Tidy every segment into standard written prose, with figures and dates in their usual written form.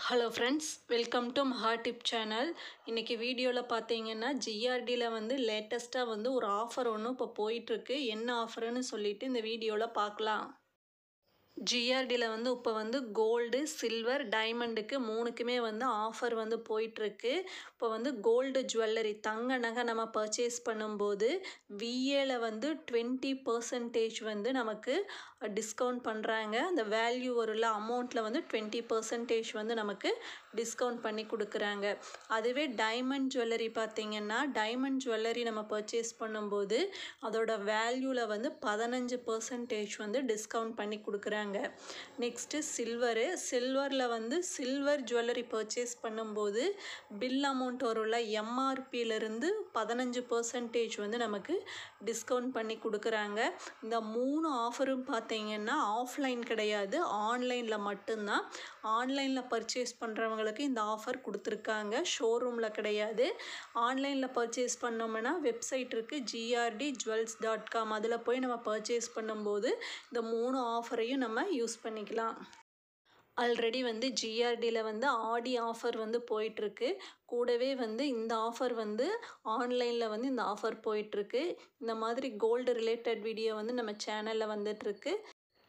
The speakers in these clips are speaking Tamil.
ஹலோ ஃப்ரெண்ட்ஸ், வெல்கம் டு மஹா டிப் சேனல். இன்றைக்கி வீடியோவில் பார்த்தீங்கன்னா ஜிஆர்டியில் வந்து லேட்டஸ்ட்டாக வந்து ஒரு ஆஃபர் ஒன்று இப்போ போயிட்டுருக்கு. என்ன ஆஃபருன்னு சொல்லிட்டு இந்த வீடியோவில் பார்க்கலாம். ஜிஆர்டியில் வந்து இப்போ வந்து கோல்டு, சில்வர், டைமண்டுக்கு மூணுக்குமே வந்து ஆஃபர் வந்து போயிட்டுருக்கு. இப்போ வந்து கோல்டு ஜுவல்லரி தங்க நகை நம்ம பர்ச்சேஸ் பண்ணும்போது விஏல வந்து 20% வந்து நமக்கு டிஸ்கவுண்ட் பண்ணுறாங்க. அந்த வேல்யூ உள்ள அமௌண்ட்டில் வந்து 20% வந்து நமக்கு டிஸ்கவுண்ட் பண்ணி கொடுக்குறாங்க. அதுவே டைமண்ட் ஜுவல்லரி பார்த்திங்கன்னா டைமண்ட் ஜுவல்லரி நம்ம பர்ச்சேஸ் பண்ணும்போது அதோட வேல்யூவில் வந்து 15% வந்து டிஸ்கவுண்ட் பண்ணி கொடுக்குறாங்க. நெக்ஸ்ட்டு சில்வரில் வந்து சில்வர் ஜுவல்லரி பர்ச்சேஸ் பண்ணும்போது பில் அமௌண்ட் வரும்ல எம்ஆர்பியிலேருந்து 15% வந்து நமக்கு டிஸ்கவுண்ட் பண்ணி கொடுக்குறாங்க. இந்த 3 ஆஃபரும் பார்த்தீங்கன்னா ஆஃப்லைன் கிடையாது, ஆன்லைனில் மட்டும்தான். ஆன்லைனில் பர்ச்சேஸ் பண்ணுறவங்களுக்கு இந்த ஆஃபர் கொடுத்துருக்காங்க, ஷோரூமில் கிடையாது. ஆன்லைனில் பர்ச்சேஸ் பண்ணோம்னா வெப்சைட் இருக்குது grd-jewels.com, அதில் போய் நம்ம பர்ச்சேஸ் பண்ணும்போது இந்த 3 ஆஃபரையும் நம்ம யூஸ் பண்ணிக்கலாம். ஆல்ரெடி வந்து ஜிஆர்டியில் வந்து ஆடி ஆஃபர் வந்து போயிட்டுருக்கு. கூடவே வந்து இந்த ஆஃபர் வந்து ஆன்லைனில் வந்து இந்த ஆஃபர் போயிட்டுருக்கு. இந்த மாதிரி கோல்டு ரிலேட்டட் வீடியோ வந்து நம்ம சேனலில் வந்துட்டுருக்கு.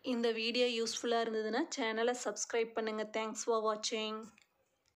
இந்த வீடியோ யூஸ்ஃபுல்லாக இருந்ததுன்னா சேனலை சப்ஸ்கிரைப் பண்ணுங்கள். தேங்க்ஸ் ஃபார் வாட்சிங்.